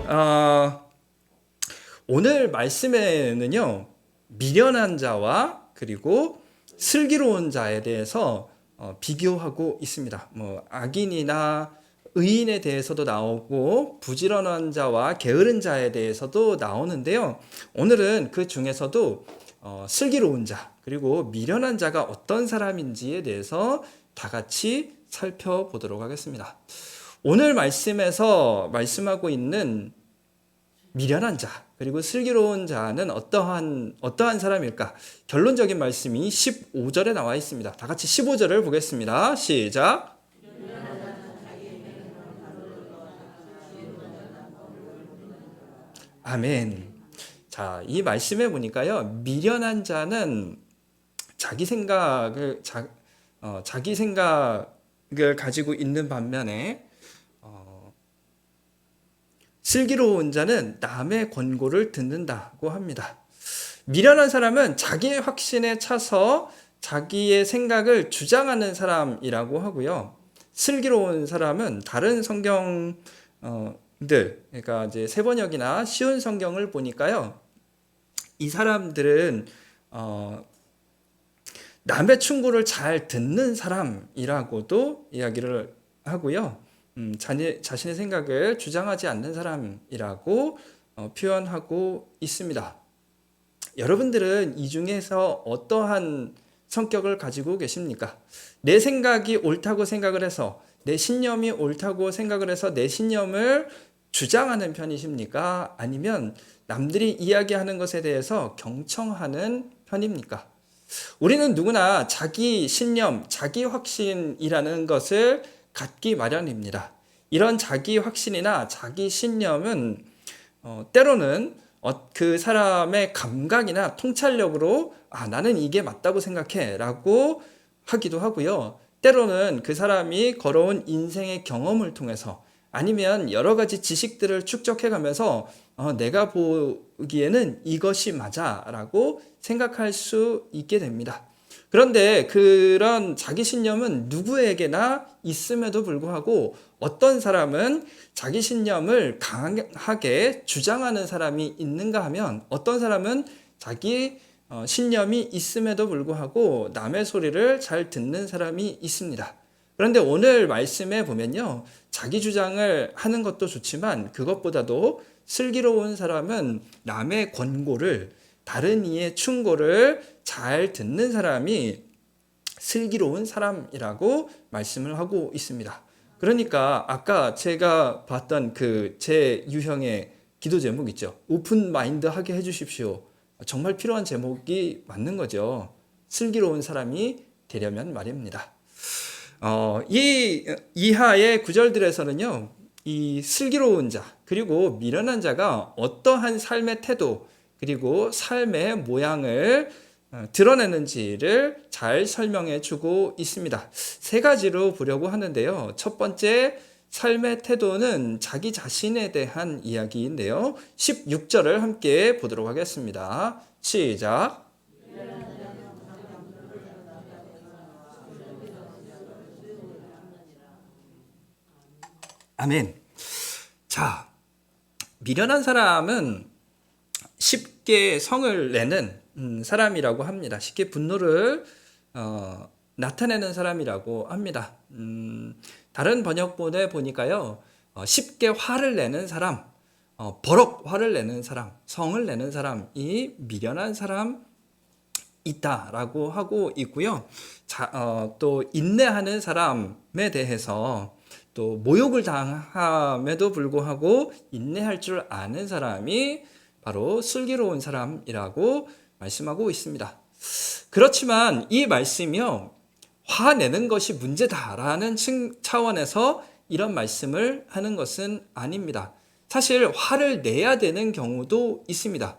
어, 오늘 말씀에는요, 미련한 자와 그리고 슬기로운 자에 대해서 비교하고 있습니다. 악인이나 의인에 대해서도 나오고 부지런한 자와 게으른 자에 대해서도 나오는데요. 오늘은 그 중에서도 슬기로운 자 그리고 미련한 자가 어떤 사람인지에 대해서 다 같이 살펴보도록 하겠습니다. 오늘 말씀에서 말씀하고 있는 미련한 자 그리고 슬기로운 자는 어떠한 사람일까? 결론적인 말씀이 15절에 나와 있습니다. 다 같이 15절을 보겠습니다. 시작. 아멘. 자, 이 말씀에 보니까요, 미련한 자는 자기 생각을 자기 생각을 가지고 있는 반면에 슬기로운 자는 남의 권고를 듣는다고 합니다. 미련한 사람은 자기의 확신에 차서 자기의 생각을 주장하는 사람이라고 하고요. 슬기로운 사람은 다른 성경들, 그러니까 이제 세번역이나 쉬운 성경을 보니까요. 이 사람들은 남의 충고를 잘 듣는 사람이라고도 이야기를 하고요. 자신의 생각을 주장하지 않는 사람이라고 표현하고 있습니다. 여러분들은 이 중에서 어떠한 성격을 가지고 계십니까? 내 생각이 옳다고 생각을 해서, 내 신념이 옳다고 생각을 해서 내 신념을 주장하는 편이십니까? 아니면 남들이 이야기하는 것에 대해서 경청하는 편입니까? 우리는 누구나 자기 신념, 자기 확신이라는 것을 갖기 마련입니다. 이런 자기 확신이나 자기 신념은 때로는 그 사람의 감각이나 통찰력으로 나는 이게 맞다고 생각해 라고 하기도 하고요. 때로는 그 사람이 걸어온 인생의 경험을 통해서 아니면 여러 가지 지식들을 축적해 가면서 내가 보기에는 이것이 맞아 라고 생각할 수 있게 됩니다. 그런데 그런 자기 신념은 누구에게나 있음에도 불구하고 어떤 사람은 자기 신념을 강하게 주장하는 사람이 있는가 하면 어떤 사람은 자기 신념이 있음에도 불구하고 남의 소리를 잘 듣는 사람이 있습니다. 그런데 오늘 말씀에 보면요. 자기 주장을 하는 것도 좋지만 그것보다도 슬기로운 사람은 남의 권고를 다른 이의 충고를 잘 듣는 사람이 슬기로운 사람이라고 말씀을 하고 있습니다. 그러니까 아까 제가 봤던 그 제 유형의 기도 제목 있죠. 오픈 마인드 하게 해주십시오. 정말 필요한 제목이 맞는 거죠. 슬기로운 사람이 되려면 말입니다. 이 이하의 구절들에서는요. 이 슬기로운 자 그리고 미련한 자가 어떠한 삶의 태도 그리고 삶의 모양을 드러내는지를 잘 설명해 주고 있습니다. 세 가지로 보려고 하는데요. 첫 번째 삶의 태도는 자기 자신에 대한 이야기인데요. 16절을 함께 보도록 하겠습니다. 시작. 아멘. 자, 미련한 사람은 쉽게 성을 내는 사람이라고 합니다. 쉽게 분노를 나타내는 사람이라고 합니다. 다른 번역본에 보니까요. 쉽게 화를 내는 사람, 버럭 화를 내는 사람, 성을 내는 사람이 미련한 사람 있다라고 하고 있고요. 또 인내하는 사람에 대해서 또 모욕을 당함에도 불구하고 인내할 줄 아는 사람이 바로 슬기로운 사람이라고 말씀하고 있습니다. 그렇지만 이 말씀이요. 화내는 것이 문제다라는 차원에서 이런 말씀을 하는 것은 아닙니다. 사실 화를 내야 되는 경우도 있습니다.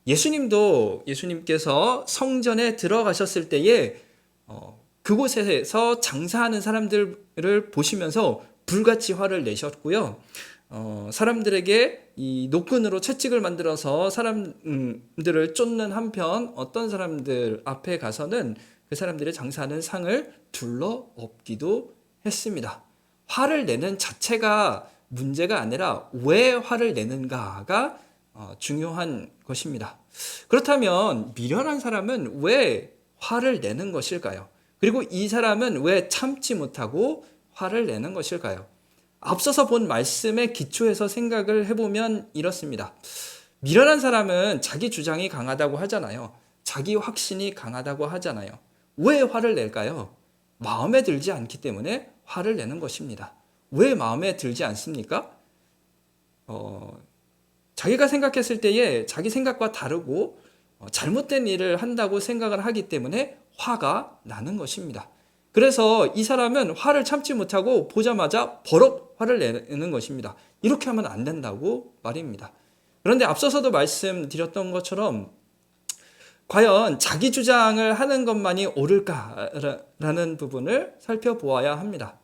예수님께서 성전에 들어가셨을 때에 그곳에서 장사하는 사람들을 보시면서 불같이 화를 내셨고요. 사람들에게 이 노끈으로 채찍을 만들어서 사람들을 쫓는 한편 어떤 사람들 앞에 가서는 그 사람들의 장사하는 상을 둘러 엎기도 했습니다. 화를 내는 자체가 문제가 아니라 왜 화를 내는가가 중요한 것입니다. 그렇다면 미련한 사람은 왜 화를 내는 것일까요? 그리고 이 사람은 왜 참지 못하고 화를 내는 것일까요? 앞서서 본 말씀의 기초에서 생각을 해보면 이렇습니다. 미련한 사람은 자기 주장이 강하다고 하잖아요. 자기 확신이 강하다고 하잖아요. 왜 화를 낼까요? 마음에 들지 않기 때문에 화를 내는 것입니다. 왜 마음에 들지 않습니까? 자기가 생각했을 때에 자기 생각과 다르고 잘못된 일을 한다고 생각을 하기 때문에 화가 나는 것입니다. 그래서 이 사람은 화를 참지 못하고 보자마자 버럭 화를 내는 것입니다. 이렇게 하면 안 된다고 말입니다. 그런데 앞서서도 말씀드렸던 것처럼 과연 자기 주장을 하는 것만이 옳을까라는 부분을 살펴보아야 합니다.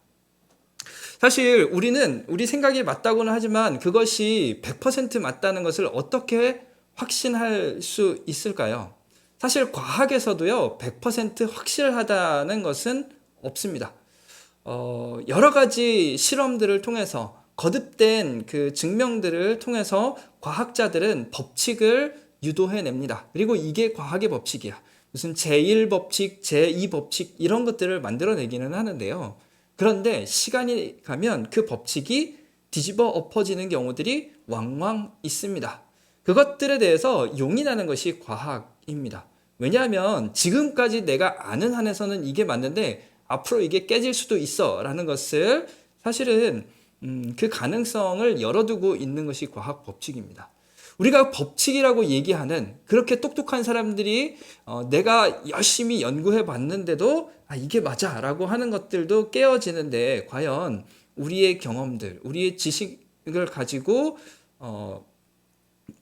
사실 우리는 우리 생각이 맞다고는 하지만 그것이 100% 맞다는 것을 어떻게 확신할 수 있을까요? 사실 과학에서도요, 100% 확실하다는 것은 없습니다. 여러 가지 실험들을 통해서 거듭된 그 증명들을 통해서 과학자들은 법칙을 유도해냅니다. 그리고 이게 과학의 법칙이야. 무슨 제1법칙, 제2법칙 이런 것들을 만들어내기는 하는데요. 그런데 시간이 가면 그 법칙이 뒤집어 엎어지는 경우들이 왕왕 있습니다. 그것들에 대해서 용인하는 것이 과학입니다. 왜냐하면 지금까지 내가 아는 한에서는 이게 맞는데 앞으로 이게 깨질 수도 있어 라는 것을 사실은 그 가능성을 열어두고 있는 것이 과학 법칙입니다. 우리가 법칙이라고 얘기하는 그렇게 똑똑한 사람들이 내가 열심히 연구해 봤는데도 이게 맞아 라고 하는 것들도 깨어지는데 과연 우리의 경험들, 우리의 지식을 가지고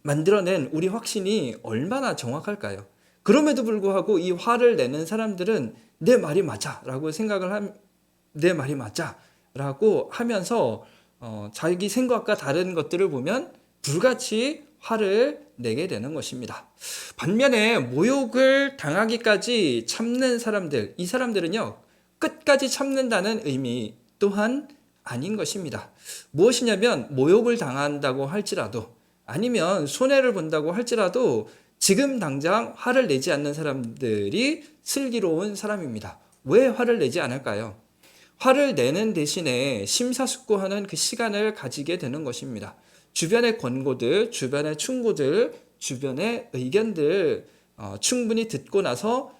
만들어낸 우리 확신이 얼마나 정확할까요? 그럼에도 불구하고 이 화를 내는 사람들은 내 말이 맞아 라고 내 말이 맞아 라고 하면서 자기 생각과 다른 것들을 보면 불같이 화를 내게 되는 것입니다. 반면에 모욕을 당하기까지 참는 사람들, 이 사람들은요, 끝까지 참는다는 의미 또한 아닌 것입니다. 무엇이냐면 모욕을 당한다고 할지라도 아니면 손해를 본다고 할지라도 지금 당장 화를 내지 않는 사람들이 슬기로운 사람입니다. 왜 화를 내지 않을까요? 화를 내는 대신에 심사숙고하는 그 시간을 가지게 되는 것입니다. 주변의 권고들, 주변의 충고들, 주변의 의견들 충분히 듣고 나서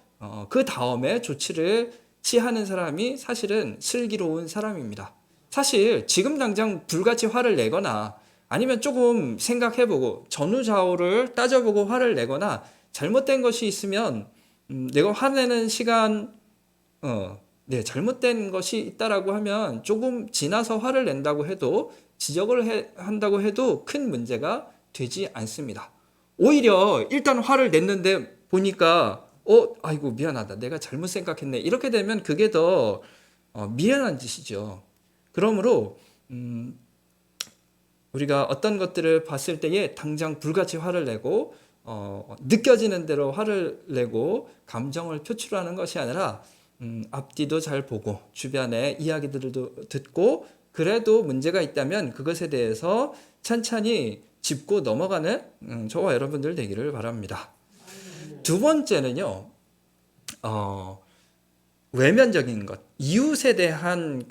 그 다음에 조치를 취하는 사람이 사실은 슬기로운 사람입니다. 사실 지금 당장 불같이 화를 내거나 아니면 조금 생각해보고 전후좌우를 따져보고 화를 내거나 잘못된 것이 있으면 내가 화내는 시간 잘못된 것이 있다라고 하면 조금 지나서 화를 낸다고 해도 지적을 한다고 해도 큰 문제가 되지 않습니다. 오히려 일단 화를 냈는데 보니까 아이고 미안하다. 내가 잘못 생각했네. 이렇게 되면 그게 더 미련한 짓이죠. 그러므로 우리가 어떤 것들을 봤을 때에 당장 불같이 화를 내고 느껴지는 대로 화를 내고 감정을 표출하는 것이 아니라 앞뒤도 잘 보고 주변의 이야기들도 듣고 그래도 문제가 있다면 그것에 대해서 찬찬히 짚고 넘어가는 저와 여러분들 되기를 바랍니다. 두 번째는요, 외면적인 것, 이웃에 대한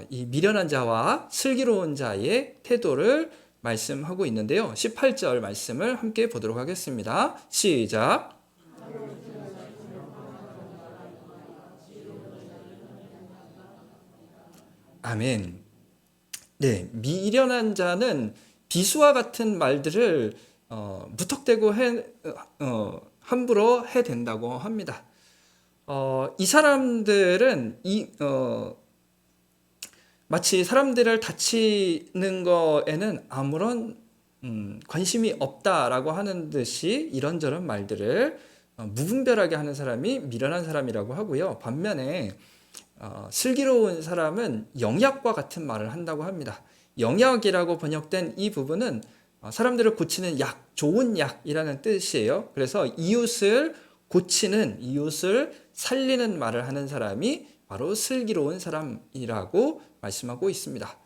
이 미련한 자와 슬기로운 자의 태도를 말씀하고 있는데요. 18절 말씀을 함께 보도록 하겠습니다. 시작. 아멘. 네, 미련한 자는 비수와 같은 말들을 무턱대고 함부로 해댄다고 합니다. 이 사람들은 마치 사람들을 다치는 거에는 아무런 관심이 없다라고 하는 듯이 이런저런 말들을 무분별하게 하는 사람이 미련한 사람이라고 하고요. 반면에 슬기로운 사람은 영약과 같은 말을 한다고 합니다. 영약이라고 번역된 이 부분은 사람들을 고치는 약, 좋은 약이라는 뜻이에요. 그래서 이웃을 고치는, 이웃을 살리는 말을 하는 사람이 바로 슬기로운 사람이라고 말씀하고 있습니다.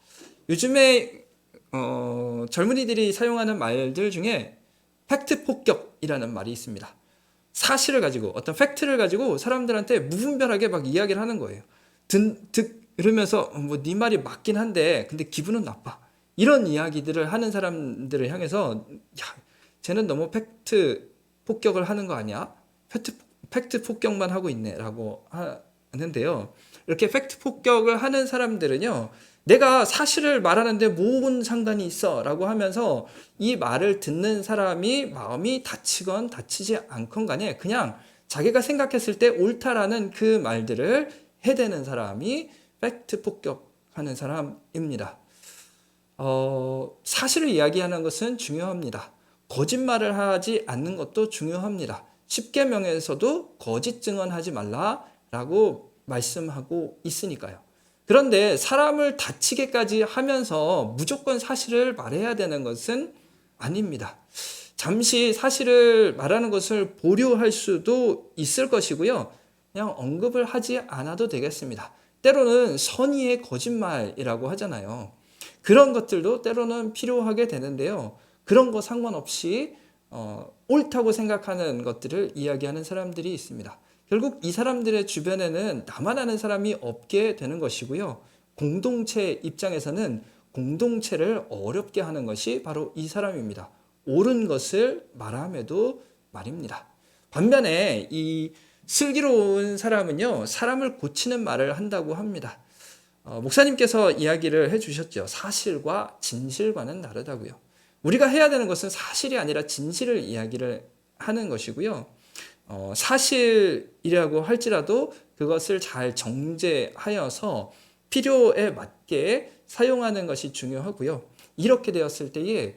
요즘에 젊은이들이 사용하는 말들 중에 팩트 폭격이라는 말이 있습니다. 사실을 가지고 어떤 팩트를 가지고 사람들한테 무분별하게 막 이야기를 하는 거예요. 들으면서 뭐 네 말이 맞긴 한데 근데 기분은 나빠. 이런 이야기들을 하는 사람들을 향해서 야, 쟤는 너무 팩트 폭격을 하는 거 아니야? 팩트 폭격만 하고 있네라고 하는데요. 이렇게 팩트 폭격을 하는 사람들은요. 내가 사실을 말하는데 뭔 상관이 있어라고 하면서 이 말을 듣는 사람이 마음이 다치건 다치지 않건 간에 그냥 자기가 생각했을 때 옳다라는 그 말들을 해대는 사람이 팩트 폭격하는 사람입니다. 사실을 이야기하는 것은 중요합니다. 거짓말을 하지 않는 것도 중요합니다. 십계명에서도 거짓 증언하지 말라라고 말씀하고 있으니까요. 그런데 사람을 다치게까지 하면서 무조건 사실을 말해야 되는 것은 아닙니다. 잠시 사실을 말하는 것을 보류할 수도 있을 것이고요. 그냥 언급을 하지 않아도 되겠습니다. 때로는 선의의 거짓말이라고 하잖아요. 그런 것들도 때로는 필요하게 되는데요. 그런 거 상관없이 옳다고 생각하는 것들을 이야기하는 사람들이 있습니다. 결국 이 사람들의 주변에는 나만 아는 사람이 없게 되는 것이고요. 공동체 입장에서는 공동체를 어렵게 하는 것이 바로 이 사람입니다. 옳은 것을 말함에도 말입니다. 반면에 이 슬기로운 사람은요, 사람을 고치는 말을 한다고 합니다. 목사님께서 이야기를 해주셨죠. 사실과 진실과는 다르다고요. 우리가 해야 되는 것은 사실이 아니라 진실을 이야기를 하는 것이고요. 사실이라고 할지라도 그것을 잘 정제하여서 필요에 맞게 사용하는 것이 중요하고요. 이렇게 되었을 때에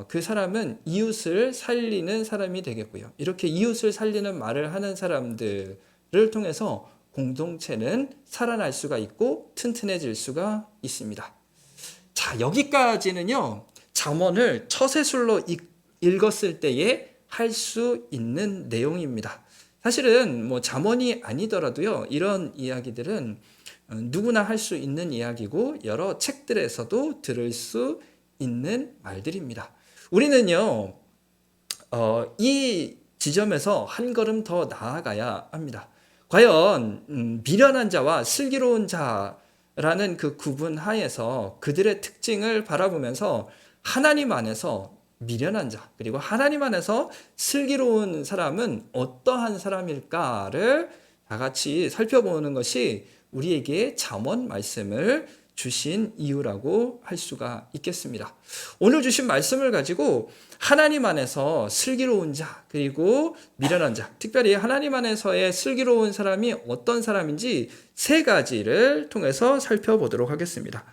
그 사람은 이웃을 살리는 사람이 되겠고요. 이렇게 이웃을 살리는 말을 하는 사람들을 통해서 공동체는 살아날 수가 있고 튼튼해질 수가 있습니다. 자, 여기까지는요. 잠언을 처세술로 읽었을 때에 할 수 있는 내용입니다. 사실은 뭐 잠언이 아니더라도요. 이런 이야기들은 누구나 할 수 있는 이야기고 여러 책들에서도 들을 수 있는 말들입니다. 우리는요. 이 지점에서 한 걸음 더 나아가야 합니다. 과연 미련한 자와 슬기로운 자라는 그 구분 하에서 그들의 특징을 바라보면서 하나님 안에서 미련한 자 그리고 하나님 안에서 슬기로운 사람은 어떠한 사람일까를 다 같이 살펴보는 것이 우리에게 잠언 말씀을 주신 이유라고 할 수가 있겠습니다. 오늘 주신 말씀을 가지고 하나님 안에서 슬기로운 자 그리고 미련한 자, 특별히 하나님 안에서의 슬기로운 사람이 어떤 사람인지 세 가지를 통해서 살펴보도록 하겠습니다.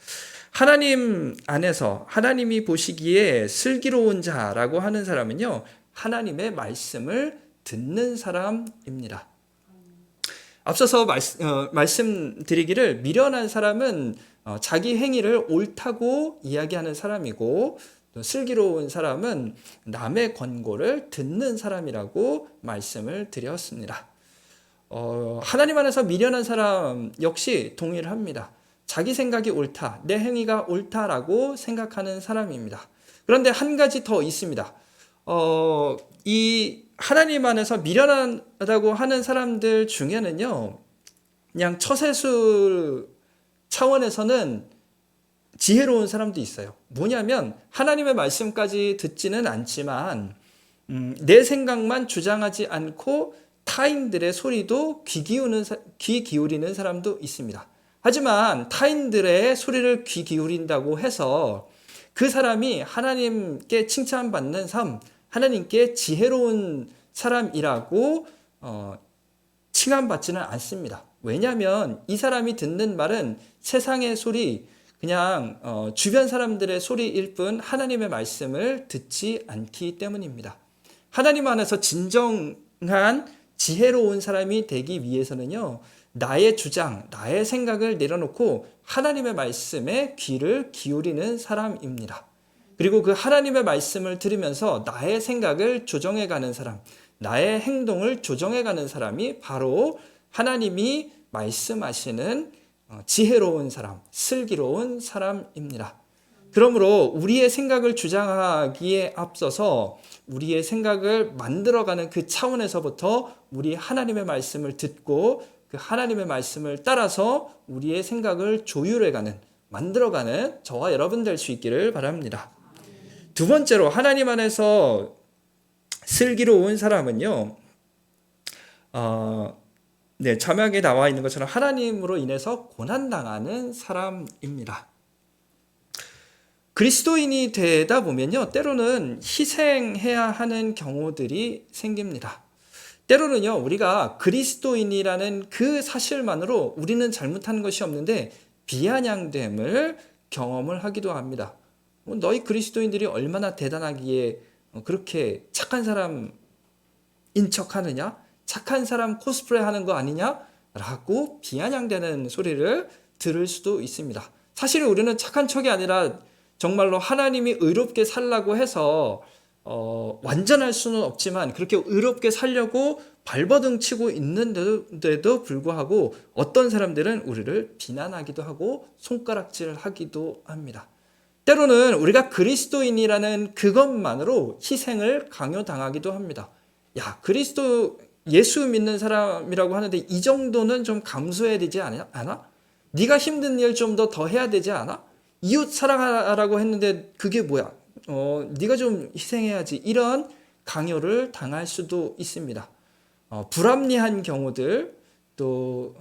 하나님 안에서 하나님이 보시기에 슬기로운 자라고 하는 사람은요, 하나님의 말씀을 듣는 사람입니다. 앞서서 말씀드리기를 미련한 사람은 자기 행위를 옳다고 이야기하는 사람이고 또 슬기로운 사람은 남의 권고를 듣는 사람이라고 말씀을 드렸습니다. 하나님 안에서 미련한 사람 역시 동일합니다. 자기 생각이 옳다, 내 행위가 옳다라고 생각하는 사람입니다. 그런데 한 가지 더 있습니다. 이 하나님 안에서 미련하다고 하는 사람들 중에는요, 그냥 처세술 차원에서는 지혜로운 사람도 있어요. 뭐냐면 하나님의 말씀까지 듣지는 않지만 내 생각만 주장하지 않고 타인들의 소리도 귀 기울이는 사람도 있습니다. 하지만 타인들의 소리를 귀 기울인다고 해서 그 사람이 하나님께 칭찬받는 삶, 하나님께 지혜로운 사람이라고 칭함받지는 않습니다. 왜냐하면 이 사람이 듣는 말은 세상의 소리, 그냥 주변 사람들의 소리일 뿐 하나님의 말씀을 듣지 않기 때문입니다. 하나님 안에서 진정한 지혜로운 사람이 되기 위해서는요, 나의 주장, 나의 생각을 내려놓고 하나님의 말씀에 귀를 기울이는 사람입니다. 그리고 그 하나님의 말씀을 들으면서 나의 생각을 조정해가는 사람, 나의 행동을 조정해가는 사람이 바로 하나님이 말씀하시는 지혜로운 사람, 슬기로운 사람입니다. 그러므로 우리의 생각을 주장하기에 앞서서 우리의 생각을 만들어가는 그 차원에서부터 우리 하나님의 말씀을 듣고 그 하나님의 말씀을 따라서 우리의 생각을 조율해가는, 만들어가는 저와 여러분 될 수 있기를 바랍니다. 두 번째로 하나님 안에서 슬기로운 사람은요, 자막에 나와 있는 것처럼 하나님으로 인해서 고난당하는 사람입니다. 그리스도인이 되다 보면요, 때로는 희생해야 하는 경우들이 생깁니다. 때로는요, 우리가 그리스도인이라는 그 사실만으로 우리는 잘못한 것이 없는데 비아냥됨을 경험을 하기도 합니다. 너희 그리스도인들이 얼마나 대단하기에 그렇게 착한 사람인 척하느냐? 착한 사람 코스프레 하는 거 아니냐? 라고 비아냥대는 소리를 들을 수도 있습니다. 사실 우리는 착한 척이 아니라 정말로 하나님이 의롭게 살라고 해서 완전할 수는 없지만 그렇게 의롭게 살려고 발버둥 치고 있는데도 불구하고 어떤 사람들은 우리를 비난하기도 하고 손가락질하기도 합니다. 때로는 우리가 그리스도인이라는 그것만으로 희생을 강요당하기도 합니다. 야, 예수 믿는 사람이라고 하는데 이 정도는 좀 감수해야 되지 않아? 네가 힘든 일 좀 더 해야 되지 않아? 이웃 사랑하라고 했는데 그게 뭐야? 네가 좀 희생해야지. 이런 강요를 당할 수도 있습니다. 불합리한 경우들, 또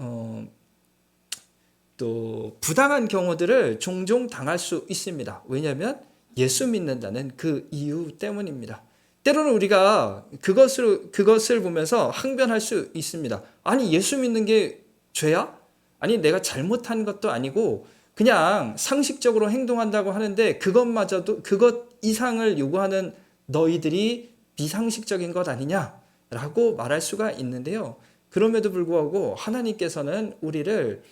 부당한 경우들을 종종 당할 수 있습니다. 왜냐하면 예수 믿는다는 그 이유 때문입니다. 때로는 우리가 그것을 보면서 항변할 수 있습니다. 아니, 예수 믿는 게 죄야? 아니, 내가 잘못한 것도 아니고 그냥 상식적으로 행동한다고 하는데 그것 이상을 요구하는 너희들이 비상식적인 것 아니냐라고 말할 수가 있는데요. 그럼에도 불구하고 하나님께서는 우리를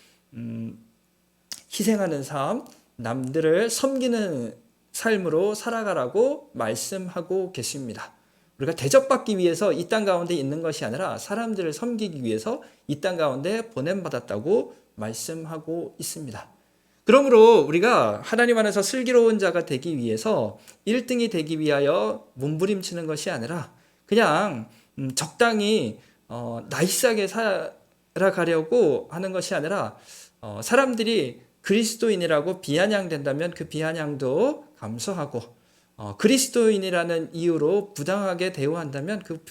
희생하는 삶, 남들을 섬기는 삶으로 살아가라고 말씀하고 계십니다. 우리가 대접받기 위해서 이 땅 가운데 있는 것이 아니라 사람들을 섬기기 위해서 이 땅 가운데 보냄받았다고 말씀하고 있습니다. 그러므로 우리가 하나님 안에서 슬기로운 자가 되기 위해서 1등이 되기 위하여 몸부림치는 것이 아니라 그냥 적당히 나이스하게 살아가려고 하는 것이 아니라 사람들이 그리스도인이라고 비아냥된다면 그 비아냥도 감수하고 그리스도인이라는 이유로 부당하게 대우한다면 그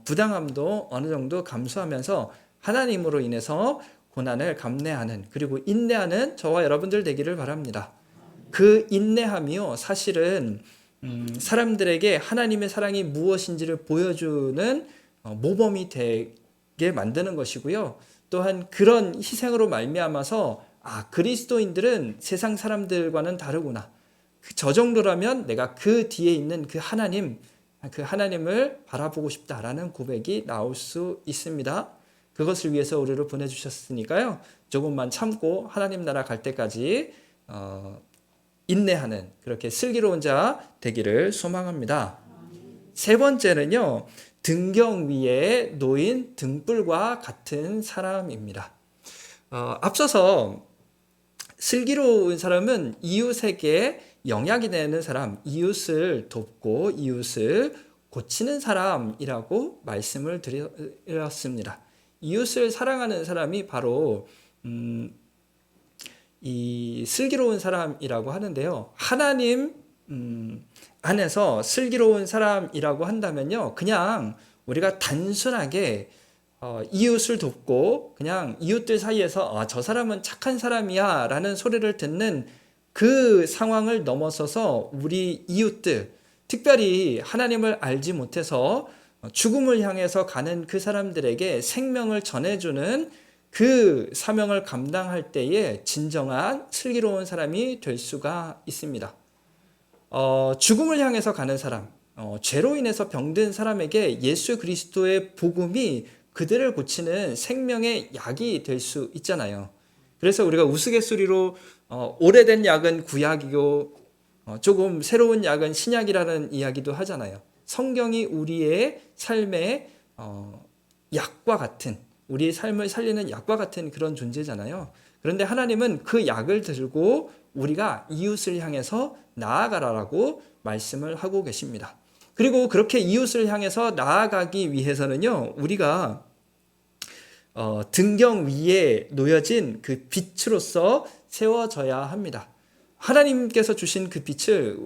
부당함도 어느 정도 감수하면서 하나님으로 인해서 고난을 감내하는, 그리고 인내하는 저와 여러분들 되기를 바랍니다. 그 인내함이요, 사실은 사람들에게 하나님의 사랑이 무엇인지를 보여주는 모범이 되게 만드는 것이고요. 또한 그런 희생으로 말미암아서 그리스도인들은 세상 사람들과는 다르구나. 저 정도라면 내가 그 뒤에 있는 그 하나님을 바라보고 싶다라는 고백이 나올 수 있습니다. 그것을 위해서 우리를 보내주셨으니까요. 조금만 참고 하나님 나라 갈 때까지 인내하는 그렇게 슬기로운 자 되기를 소망합니다. 세 번째는요, 등경 위에 놓인 등불과 같은 사람입니다. 앞서서 슬기로운 사람은 이웃에게 영향이 되는 사람, 이웃을 돕고 이웃을 고치는 사람이라고 말씀을 드렸습니다. 이웃을 사랑하는 사람이 바로 이 슬기로운 사람이라고 하는데요. 하나님 안에서 슬기로운 사람이라고 한다면요, 그냥 우리가 단순하게 이웃을 돕고 그냥 이웃들 사이에서 저 사람은 착한 사람이야 라는 소리를 듣는 그 상황을 넘어서서 우리 이웃들, 특별히 하나님을 알지 못해서 죽음을 향해서 가는 그 사람들에게 생명을 전해주는 그 사명을 감당할 때에 진정한 슬기로운 사람이 될 수가 있습니다. 죽음을 향해서 가는 사람, 죄로 인해서 병든 사람에게 예수 그리스도의 복음이 그들을 고치는 생명의 약이 될 수 있잖아요. 그래서 우리가 우스갯소리로 오래된 약은 구약이고 조금 새로운 약은 신약이라는 이야기도 하잖아요. 성경이 우리의 삶의 약과 같은, 우리의 삶을 살리는 약과 같은 그런 존재잖아요. 그런데 하나님은 그 약을 들고 우리가 이웃을 향해서 나아가라라고 말씀을 하고 계십니다. 그리고 그렇게 이웃을 향해서 나아가기 위해서는요, 우리가 등경 위에 놓여진 그 빛으로서 세워져야 합니다. 하나님께서 주신 그 빛을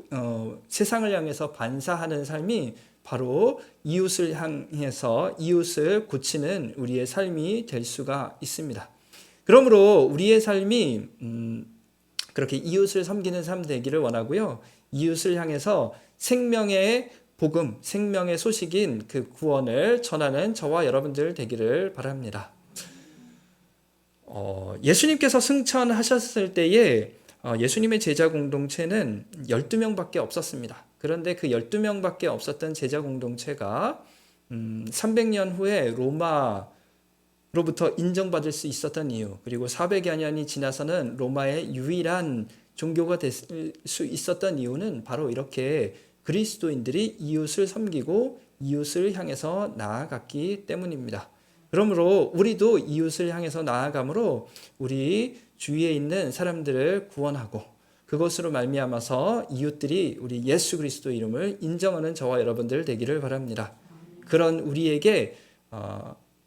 세상을 향해서 반사하는 삶이 바로 이웃을 향해서 이웃을 고치는 우리의 삶이 될 수가 있습니다. 그러므로 우리의 삶이 그렇게 이웃을 섬기는 삶 되기를 원하고요. 이웃을 향해서 생명의 복음, 생명의 소식인 그 구원을 전하는 저와 여러분들 되기를 바랍니다. 예수님께서 승천하셨을 때에 예수님의 제자 공동체는 12명밖에 없었습니다. 그런데 그 12명밖에 없었던 제자 공동체가 300년 후에 로마로부터 인정받을 수 있었던 이유, 그리고 400여 년이 지나서는 로마의 유일한 종교가 될 수 있었던 이유는 바로 이렇게 그리스도인들이 이웃을 섬기고 이웃을 향해서 나아갔기 때문입니다. 그러므로 우리도 이웃을 향해서 나아감으로 우리 주위에 있는 사람들을 구원하고 그것으로 말미암아서 이웃들이 우리 예수 그리스도 이름을 인정하는 저와 여러분들 되기를 바랍니다. 그런 우리에게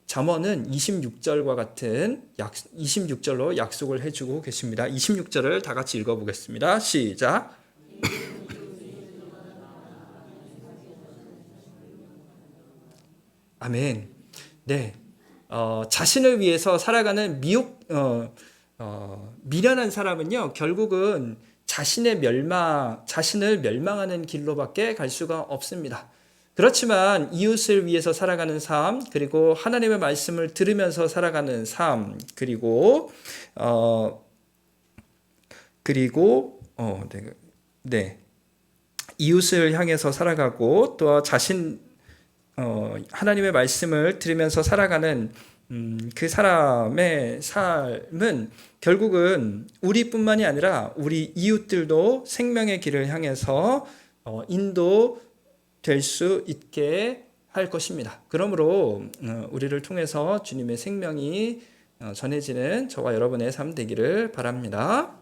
잠언은 26절과 같은 26절로 약속을 해주고 계십니다. 26절을 다 같이 읽어보겠습니다. 시작. 아멘. 네. 자신을 위해서 살아가는 미련한 사람은요, 결국은 자신을 멸망하는 길로밖에 갈 수가 없습니다. 그렇지만 이웃을 위해서 살아가는 삶, 그리고 하나님의 말씀을 들으면서 살아가는 삶, 이웃을 향해서 살아가고 또 하나님의 말씀을 들으면서 살아가는 그 사람의 삶은 결국은 우리뿐만이 아니라 우리 이웃들도 생명의 길을 향해서 인도될 수 있게 할 것입니다. 그러므로 우리를 통해서 주님의 생명이 전해지는 저와 여러분의 삶 되기를 바랍니다.